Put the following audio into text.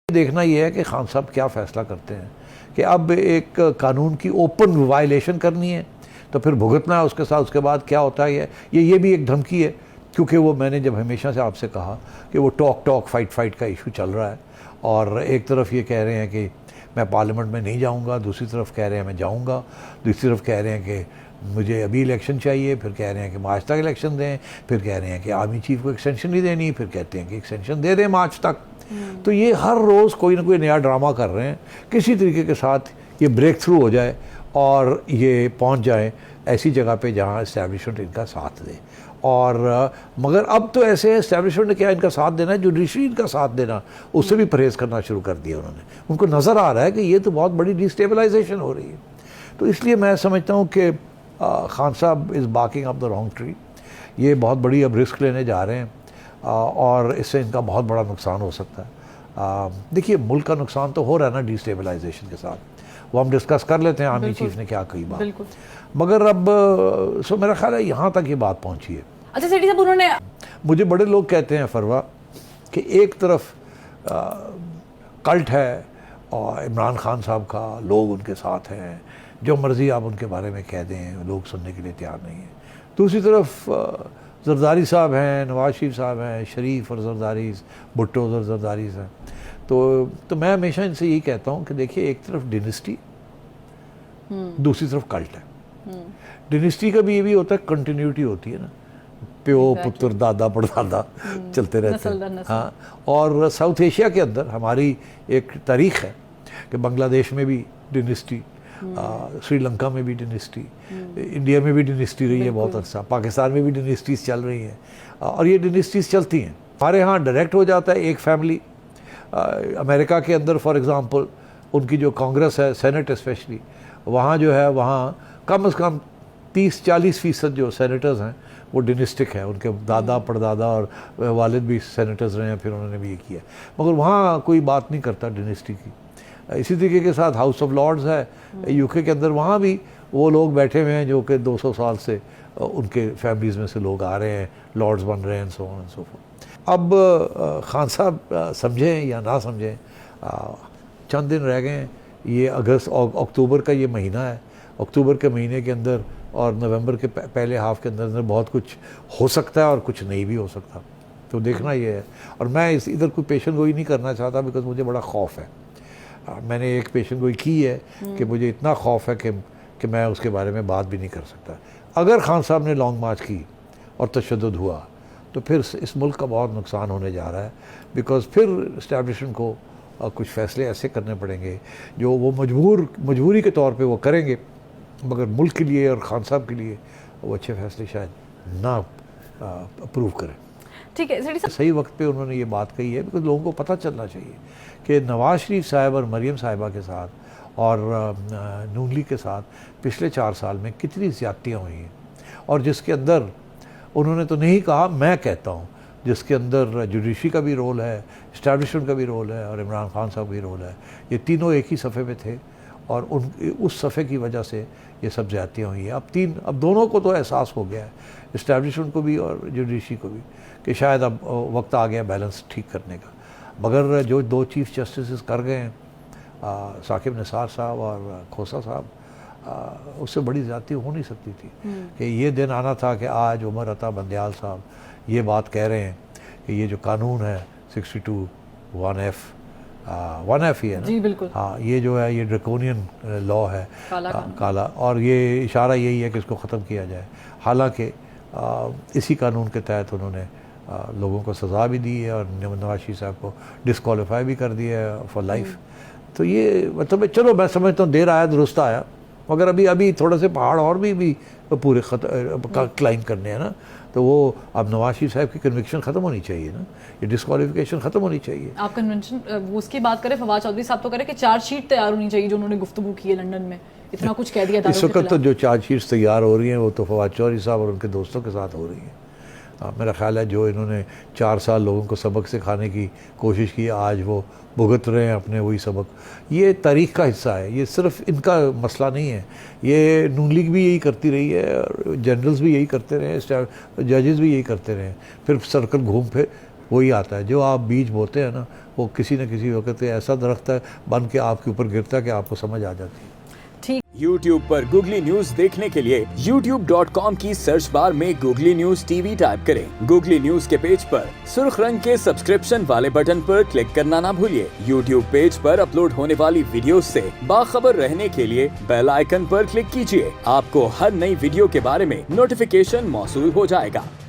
देखना ये है कि खान साहब क्या फ़ैसला करते हैं कि अब एक कानून की ओपन वायलेशन करनी है तो फिर भुगतना है उसके साथ। उसके बाद क्या होता है ये भी एक धमकी है, क्योंकि वो मैंने जब हमेशा से आपसे कहा कि वो टॉक फाइट का इशू चल रहा है, और एक तरफ ये कह रहे हैं कि मैं पार्लियामेंट में नहीं जाऊंगा, दूसरी तरफ कह रहे हैं मैं जाऊंगा, दूसरी तरफ कह रहे हैं कि मुझे अभी इलेक्शन चाहिए, फिर कह रहे हैं कि मार्च तक इलेक्शन दें, फिर कह रहे हैं कि आर्मी चीफ को एक्सटेंशन नहीं देनी, फिर कहते हैं कि एक्सटेंशन दे दें मार्च तक। तो ये हर रोज़ कोई ना कोई नया ड्रामा कर रहे हैं, किसी तरीके के साथ ये ब्रेक थ्रू हो जाए और ये पहुंच जाए ऐसी जगह पे जहां इस्टेब्लिशमेंट इनका साथ दे। और मगर अब तो ऐसे इस्टेब्लिशमेंट ने क्या इनका साथ देना है, जुडिशरी इनका साथ देना, उससे भी परहेज़ करना शुरू कर दिया उन्होंने। उनको नज़र आ रहा है कि ये तो बहुत बड़ी डिस्टेबलाइजेशन हो रही है। तो इसलिए मैं समझता हूँ कि खान साहब is barking up the wrong tree. ये बहुत बड़ी अब रिस्क लेने जा रहे हैं और इससे इनका बहुत बड़ा नुकसान हो सकता है। देखिए, मुल्क का नुकसान तो हो रहा है ना डिस्टेबलाइजेशन के साथ, वो हम डिस्कस कर लेते हैं आर्मी चीफ ने क्या कही बात, मगर अब मेरा ख्याल है यहाँ तक ये बात पहुँची है। अच्छा सेठी साहब, उन्होंने मुझे बड़े लोग कहते हैं फरवा कि एक तरफ कल्ट है और इमरान खान साहब का, लोग उनके साथ हैं, जो मर्ज़ी आप उनके बारे में कह दें लोग सुनने के लिए तैयार नहीं हैं। दूसरी तरफ जरदारी साहब हैं, नवाज शरीफ साहब हैं, शरीफ और जरदारी, भुट्टो और जरदारी हैं। तो मैं हमेशा इनसे यही कहता हूँ कि देखिए, एक तरफ डिनेस्टी, दूसरी तरफ कल्ट है। डिनेस्टी का भी ये भी होता है, कंटिन्यूटी होती है ना, प्यो पुत्र दादा परदादा चलते रहते हैं। हाँ, और साउथ एशिया के अंदर हमारी एक तारीख है कि बांग्लादेश में भी डिनेस्टी, श्रीलंका में भी डिनेस्टी, इंडिया में भी डिनेस्टी रही है बहुत अर्सा, पाकिस्तान में भी डिनेस्टीज़ चल रही हैं और ये डिनेस्टीज़ चलती हैं। हमारे यहाँ डायरेक्ट हो जाता है एक फैमिली। अमेरिका के अंदर फॉर एग्ज़ाम्पल उनकी जो कांग्रेस है, सेनेट स्पेशली, वहाँ जो है वहाँ कम से कम 30-40% जो सेनेटर्स हैं वो डिनेस्टिक हैं, उनके दादा परदादा और वालिद भी सेनेटर्स रहे हैं, फिर उन्होंने भी ये किया, मगर वहाँ कोई बात नहीं करता डिनेस्टी की। इसी तरीके के साथ हाउस ऑफ लॉर्ड्स है यूके के अंदर, वहाँ भी वो लोग बैठे हुए हैं जो कि 200 साल से उनके फैमिलीज़ में से लोग आ रहे हैं, लॉर्ड्स बन रहे हैं, so on and so fourth. अब खान साहब समझें या ना समझें, चंद दिन रह गए हैं, ये अगस्त अक्टूबर का ये महीना है, अक्टूबर के महीने के अंदर और नवंबर के पहले हाफ के अंदर बहुत कुछ हो सकता है और कुछ नहीं भी हो सकता। तो देखना ये है, और मैं इधर कोई पेशन गोई नहीं करना चाहता, बिकॉज मुझे बड़ा खौफ है। मैंने एक पेशन गोई की है कि मुझे इतना खौफ है कि मैं उसके बारे में बात भी नहीं कर सकता। अगर खान साहब ने लॉन्ग मार्च की और तशद्दुद हुआ तो फिर इस मुल्क का बहुत नुकसान होने जा रहा है, बिकॉज फिर इस्टेब्लिशमेंट को कुछ फ़ैसले ऐसे करने पड़ेंगे जो वो मजबूरी के तौर पे वो करेंगे, मगर मुल्क के लिए और खान साहब के लिए वो अच्छे फ़ैसले शायद ना अप्रूव करें। ठीक है, सही वक्त पे उन्होंने ये बात कही है, बिकॉज लोगों को पता चलना चाहिए कि नवाज शरीफ साहब और मरीम साहिबा के साथ और नून लीग के साथ पिछले 4 साल में कितनी ज़्यादतियाँ हुई हैं, और जिसके अंदर उन्होंने तो नहीं कहा, मैं कहता हूँ, जिसके अंदर जुडिशरी का भी रोल है, इस्टेब्लिशमेंट का भी रोल है और इमरान खान साहब का भी रोल है। ये तीनों एक ही सफ़े पे थे और उस सफ़े की वजह से ये सब ज़्यादतियाँ हुई हैं। अब दोनों को तो एहसास हो गया है, इस्टेब्लिशमेंट को भी और जुडिशरी को भी, कि शायद अब वक्त आ गया बैलेंस ठीक करने का। मगर जो 2 चीफ़ जस्टिस कर गए हैं, साकिब निसार साहब और खोसा साहब, उससे बड़ी ज़्यादती हो नहीं सकती थी कि ये दिन आना था कि आज उमर अता बंदयाल साहब ये बात कह रहे हैं कि ये जो कानून है 62(1)(f) ही है ना जी बिल्कुल, हाँ, ये जो है ये ड्रैकोनियन लॉ है, काला, और ये इशारा यही है कि इसको ख़त्म किया जाए। हालांकि इसी कानून के तहत उन्होंने लोगों को सज़ा भी दी है और नवाज शरीफ साहब को डिस्क्वालीफाई भी कर दिया है फॉर लाइफ। तो ये मतलब चलो, मैं समझता हूँ देर आया दुरुस्त आया, मगर अभी थोड़ा से पहाड़ और भी पूरे क्लाइंब करने हैं ना, तो वो अब नवाज शरीफ साहब की कन्विक्शन ख़त्म होनी चाहिए ना, ये डिस्क्वालिफिकेशन ख़त्म होनी चाहिए। आप कन्वेंशन उसकी बात करें, फवाद चौधरी साहब तो करें कि चार्जशीट तैयार होनी चाहिए, जो उन्होंने गुफ्तगू की है लंदन में, इतना कुछ कह दिया था। इस वक्त तो जो चार्जशीट्स तैयार हो रही हैं वो तो फवाद चौधरी साहब और उनके दोस्तों के साथ हो रही हैं। मेरा ख्याल है जो इन्होंने 4 साल लोगों को सबक सिखाने की कोशिश की, आज वो भुगत रहे हैं अपने वही सबक। ये तारीख़ का हिस्सा है, ये सिर्फ इनका मसला नहीं है, ये नून लीग भी यही करती रही है, जनरल्स भी यही करते रहे, जजेस भी यही करते रहे, फिर सर्कल घूम फिर वही आता है। जो आप बीज बोते हैं ना वो किसी न किसी वक्त ऐसा दरख्त है बन के आपके ऊपर गिरता है कि आपको समझ आ जाती है। ठीक। YouTube पर गूगली न्यूज देखने के लिए youtube.com की सर्च बार में गूगली न्यूज टीवी टाइप करें। गूगली न्यूज के पेज पर सुर्ख रंग के सब्सक्रिप्शन वाले बटन पर क्लिक करना ना भूलिए। YouTube पेज पर अपलोड होने वाली वीडियो से बाखबर रहने के लिए बेल आइकन पर क्लिक कीजिए। आपको हर नई वीडियो के बारे में नोटिफिकेशन मौसूल हो जाएगा।